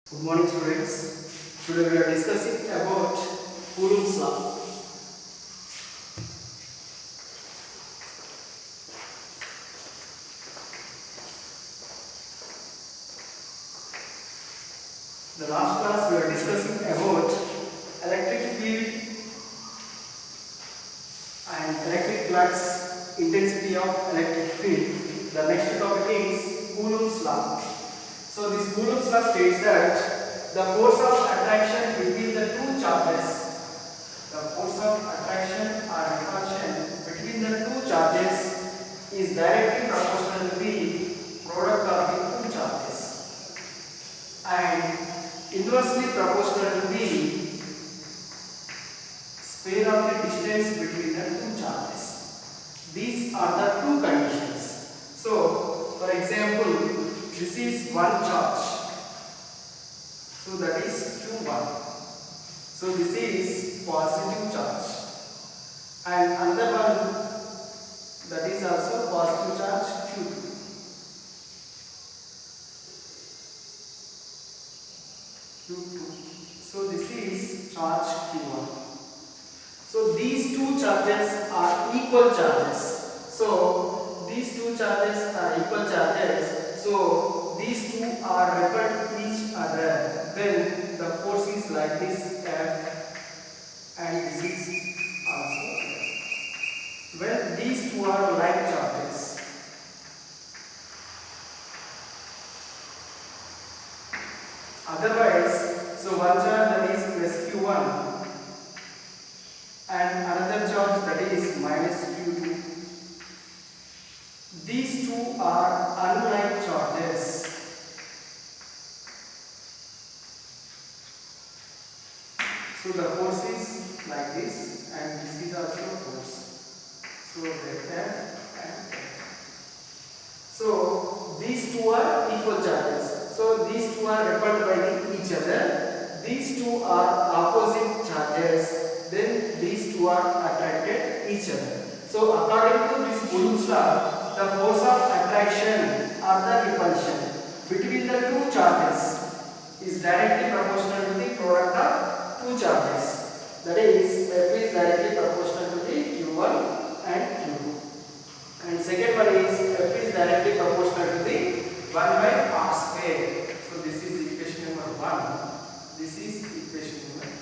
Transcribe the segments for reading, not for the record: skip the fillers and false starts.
Good morning, students. Today we are discussing about Coulomb's law. The last class we are discussing about electric field and electric flux, intensity of electric field. The next topic is Coulomb's law. So this Coulomb's law states that the force of attraction between the two charges, the force of attraction or repulsion between the two charges is directly proportional to the product of the two charges and inversely proportional to the square of the distance between the two charges. These are the two conditions. So, for example, this is one charge. So that is Q1. So this is positive charge. And another one that is also positive charge Q2. So this is charge Q1. So these two charges are equal charges. So these two charges are equal charges. So these two are repelled each other. Then the force is like this F and this is also F. When these two are like charges. Otherwise, so one charge that is plus Q1 and another charge that is minus Q2. These two are unlike charges. So the force is like this and this is also force. So delta F and F. So these two are equal charges. So these two are repelled by each other. These two are opposite charges. Then these two are attracted each other. So according to this Coulomb's law, the force of attraction or the repulsion between the two charges is directly proportional to the product of two charges. That is, F is directly proportional to the Q1 and Q2. And second one is F is directly proportional to the 1 by R square. So this is equation number 1. This is equation number 2.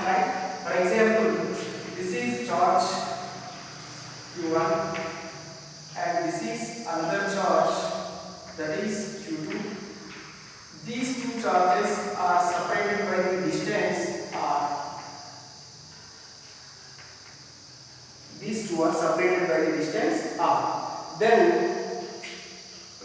Right? For example, this is charge Q1 and this is another charge that is Q2. These two charges are separated by the distance R. These two are separated by the distance R. Then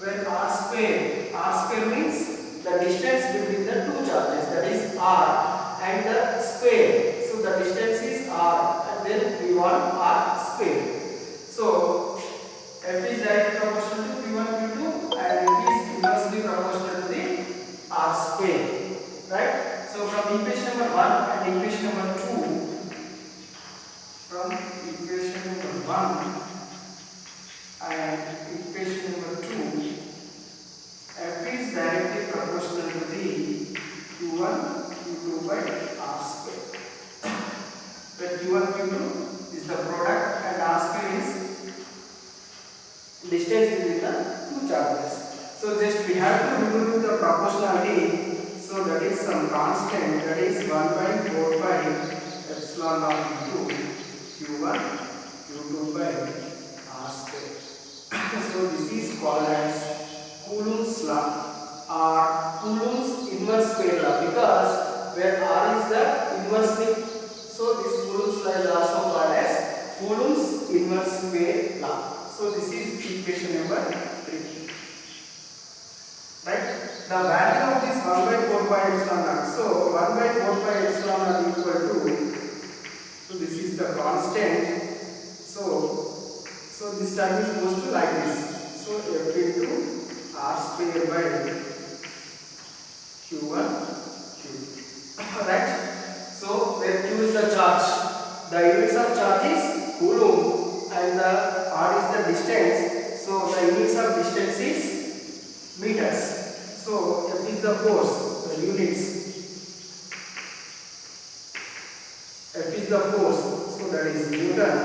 when R square means the distance between the two charges, that is R, and the square. So the distance is R and then we want R square. So F is directly proportional to Q1, Q2 and F is inversely proportional to the R square. Right? So from equation number 1 and equation number 2, from equation number 1 and equation number 2, F is directly proportional to the Q1, Q2 by R square. Where Q1, Q2 is the product and R square is distance between the two charges. So just we have to remove the proportionality. So that is some constant, that is 1 by 4 by epsilon naught into Q1, Q2 by R square. So this is called as Coulomb's law or Coulomb's inverse square law, because where R is the inversely. So this Coulomb's law is also called as Coulomb's inverse square law. So this is equation number 3. Right? The value of this 1 by 4 pi epsilon naught. So 1 by 4 pi epsilon naught equal to, so this is the constant. So this term is goes to like this. So F into R square by Q1 Q2. Right? So where Q is the charge, the units of charge is Coulomb and the R is the distance. So the units of distance is meters. So F is the force, the units. F is the force, so that is Newton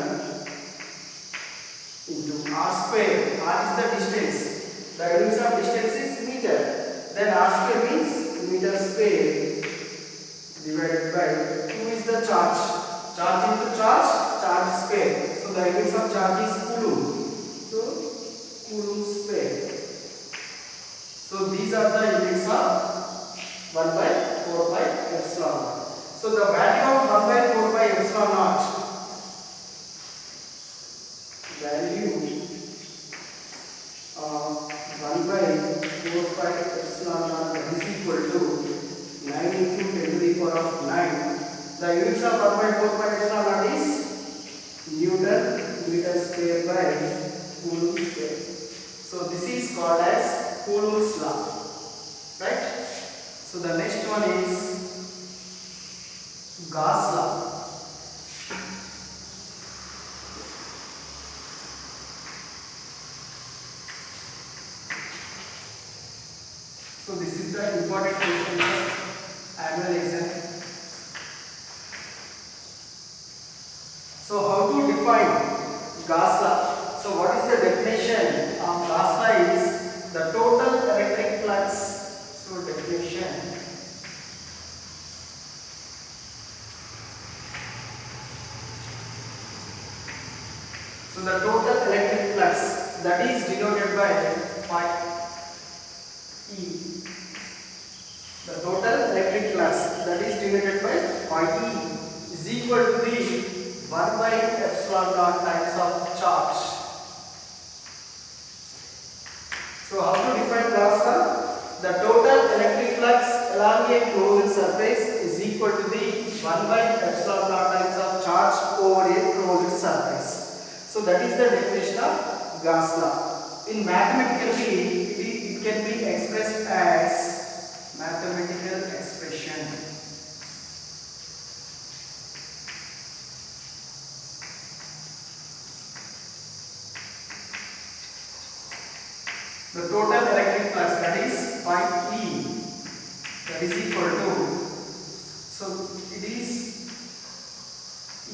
into R square. R is the distance. The units of distance is meter. Then R square means meter square divided by Q is the charge. Charge into charge, charge square. So the units of charge is coulomb. So coulomb square. So these are the units of 1 by 4 by epsilon naught. So the value of 1 by 4 by epsilon naught, value of 1 by 4 by epsilon naught, that is equal to 9 into 10 to the power of 9. The units of 1 by 4 by epsilon naught is Newton meter square by Coulomb square. So this is called as Coulomb's law, right? So the next one is Gauss law. So this is the important question of annual exam. So how to define Gauss law? So what is the definition of Gauss law is the total electric flux. So definition. So the total electric flux, that is denoted by phi E. The total electric flux, that is denoted by phi E, is equal to the 1 by epsilon naught times of charge. So how to define Gauss law? The total electric flux along a closed surface is equal to the 1 by epsilon naught times of charge over a closed surface. So that is the definition of Gauss law. In mathematically, it can be expressed as mathematical expression. The total electric flux, that is phi E, that is equal to, so it is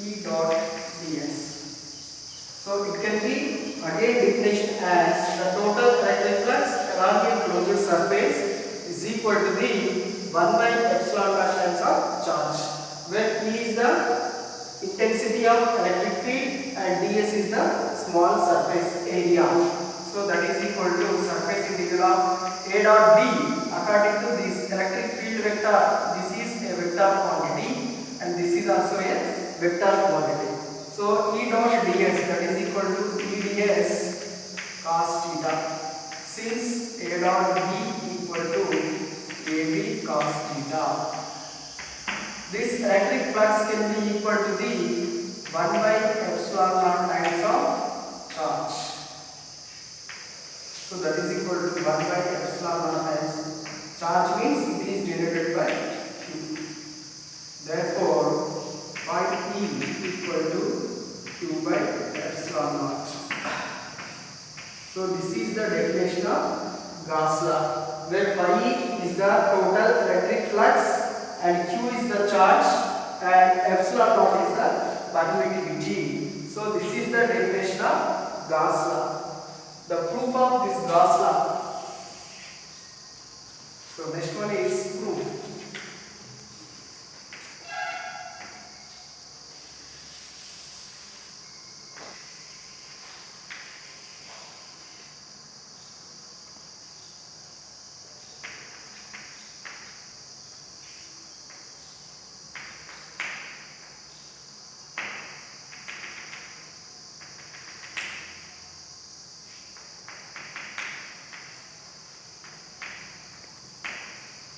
E dot ds. So it can be again definition as the total electric flux along a closed surface is equal to the 1 by epsilon naught times of charge, where E is the intensity of electric field and ds is the small surface area. So that is equal to surface integral of A dot d. According to this electric field vector, this is a vector quantity and this is also a vector quantity. So E dot ds, that is equal to E ds cos theta, since A dot b equal to AB cos theta. This electric flux can be equal to the 1 by epsilon naught times of charge. So that is equal to 1 by epsilon naught times charge, means it is denoted by Q. Therefore, phi E equal to Q by epsilon naught. So this is the definition of Gauss law, where phi E is the total electric flux and Q is the charge and epsilon naught is the permittivity. So this is the definition of Gauss law. The proof of this Gauss law. So next one is proof.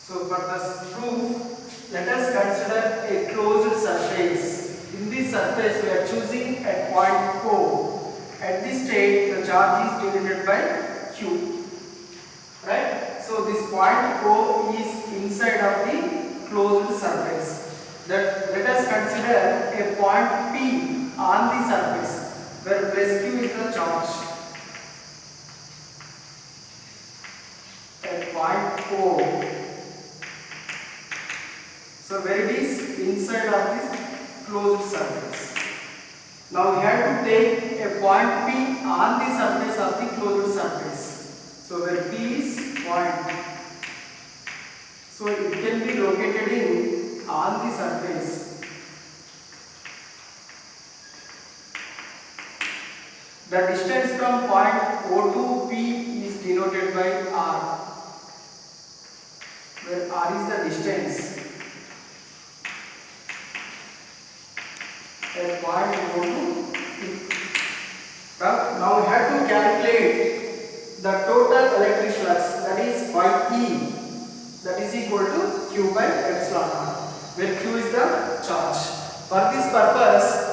So for this proof, let us consider a closed surface. In this surface, we are choosing a point O. At this state, the charge is denoted by Q. Right? So this point O is inside of the closed surface. Let us consider a point P on the surface, where plus Q is the charge. At point O. So where it is inside of this closed surface. Now we have to take a point P on the surface of the closed surface. So where P is point. So it can be located in on the surface. The distance from point O to P is denoted by R, where R is the distance at point O to P. Now we have to calculate the total electric flux, that is phi E, that is equal to Q by epsilon naught, where Q is the charge. For this purpose,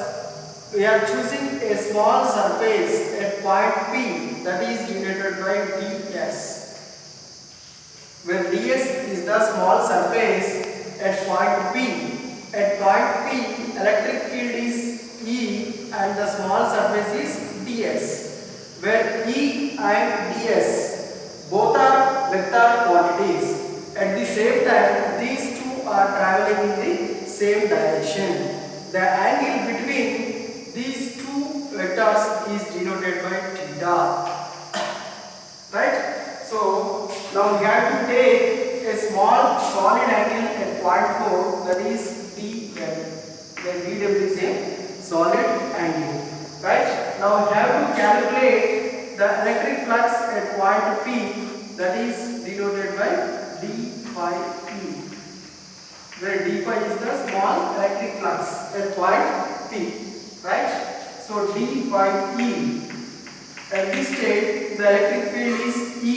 we are choosing a small surface at point P, that is denoted by ds, where ds is the small surface at point P. At point P, electric field is E and the small surface is ds, where E and ds both are vector quantities. At the same time, these two are traveling in the same direction. The angle between these two vectors is denoted by theta. Right? So now we have to take a small solid angle at point O, that is dl. Then dw is a solid angle. Right? Now we have to calculate the electric flux at point P, that is denoted by d phi E, where d phi is the small electric flux at point P. Right? So d phi E, at this state the electric field is E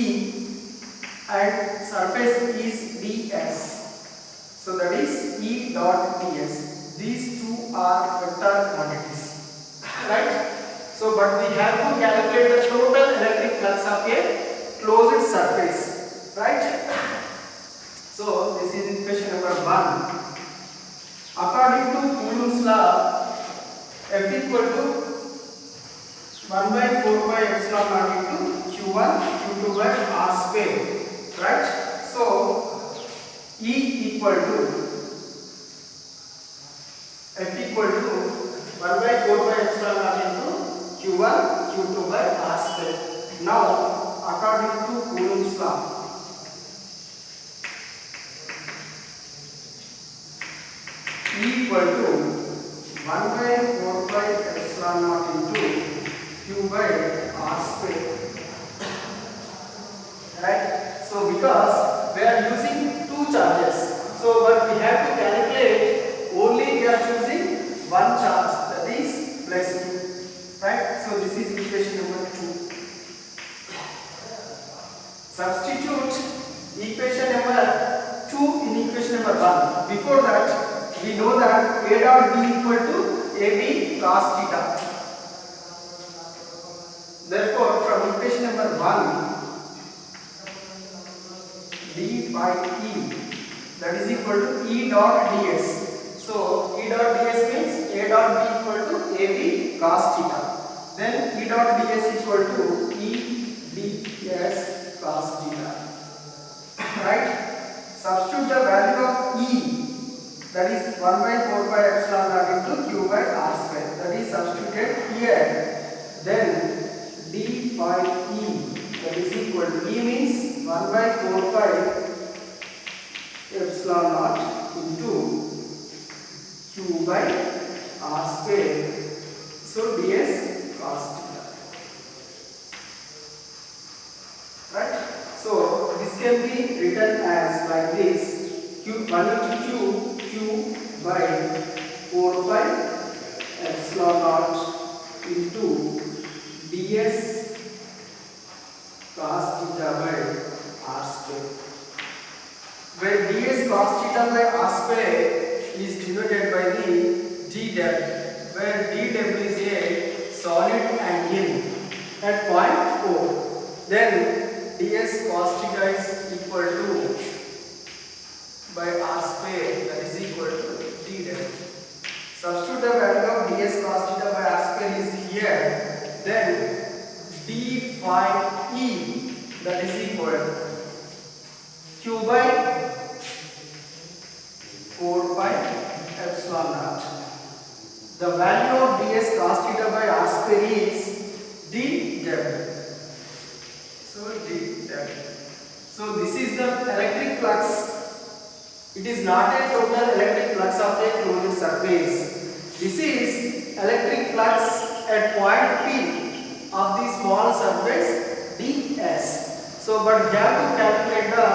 and surface is ds. So that is E dot ds. These two are vector quantities. Right? So but we have to calculate the total electric flux of a closed surface. Right? So this is equation number 1. According to Coulomb's law, F equal to 1 by 4 by epsilon naught into Q1 Q2 by R square. Right? So E equal to F equal to 1 by 4 by epsilon naught into Q1 Q2 by R square. Now according to Coulomb's law, E equal to 1 by 4 by epsilon naught into Q by R square. Right? So because we are using two charges, so but we have to calculate only we are choosing one charge, that is plus Q. Right? So this is equation number 2. Substitute equation number 2 in equation number 1. Before that, we know that A dot B equal to AB cos theta. Therefore, from equation number 1, d phi E, that is equal to E dot ds. So E dot ds means A dot B equal to AB cos theta. Then E dot ds equal to E ds cos theta. Right? Substitute the value of E, that is 1 by 4 by epsilon naught into Q by R square, that is substituted here. Then d phi E, that is equal to E means 1 by 4 by epsilon naught into Q by R square. So ds cos theta. Right? So this can be written as like this: Q 1 into Q by 4 by epsilon naught into ds cos theta by R square, where ds cos theta by R square is denoted by the dw, where dw is a solid angle at point O. Then ds cos theta is equal to by R square, that is equal to dw. Substitute the value of ds cos theta by R square is here. Then d phi E, that is equal q by 4 pi epsilon naught. The value of ds cos theta by r square is dw. So dw. So this is the electric flux. It is not a total electric flux of a closed surface. This is electric flux at point P of the small surface ds. So but we have to calculate the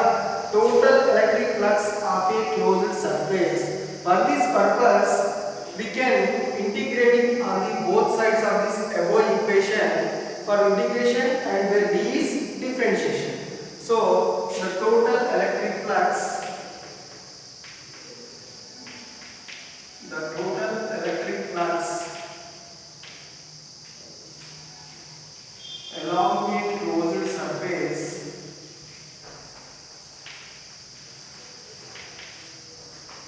total electric flux of a closed surface. For this purpose, we can integrating on the both sides of this above equation for integration and where d is differentiation. So the total electric flux along a closed surface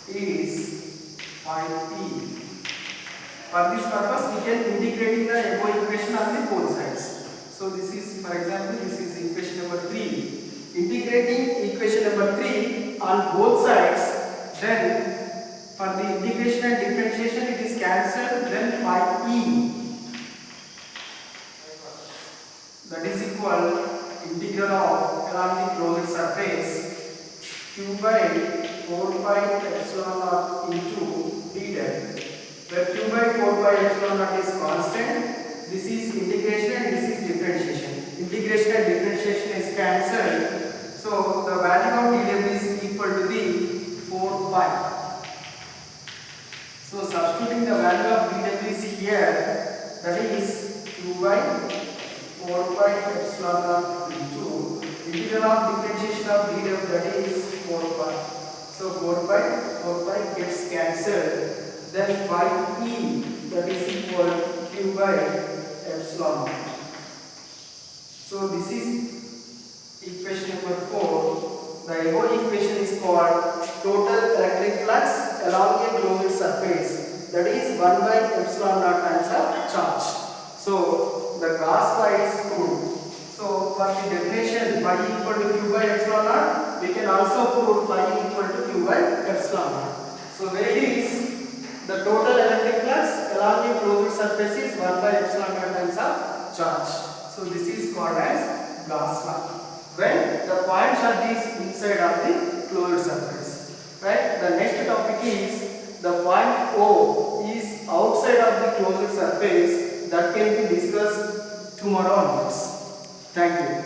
is phi p. For this purpose, we can integrate the above equation on the both sides. So this is, for example, this is equation number 3. Integrating equation number 3 on both sides, then for the integration and differentiation it is cancelled, then phi e, that is equal integral of along the closed surface q by 4 pi epsilon naught into dw, where q by 4 pi epsilon naught is constant. This is integration and this is differentiation. Integration and differentiation is cancelled. So the value of dw is equal to the 4 pi. So substituting the value of dw is here, that is q by 4 pi epsilon naught into integral of differentiation of dw, that is 4 pi. So 4 pi gets cancelled. Then phi e, that is equal to q by epsilon naught. So this is equation number 4. The above equation is called total electric flux along a closed surface, that is 1 by epsilon naught times of charge. So the Gauss law is proved. So for the definition phi equal to q by epsilon naught, we can also prove phi equal to q by epsilon naught. So where it is, the total electric flux along a closed surface is 1 by epsilon naught times of charge. So this is called as Gauss law, when the point charge is inside of the closed surface. Right? The next topic is the point O is outside of the closed surface. That can be discussed tomorrow onwards. Thank you.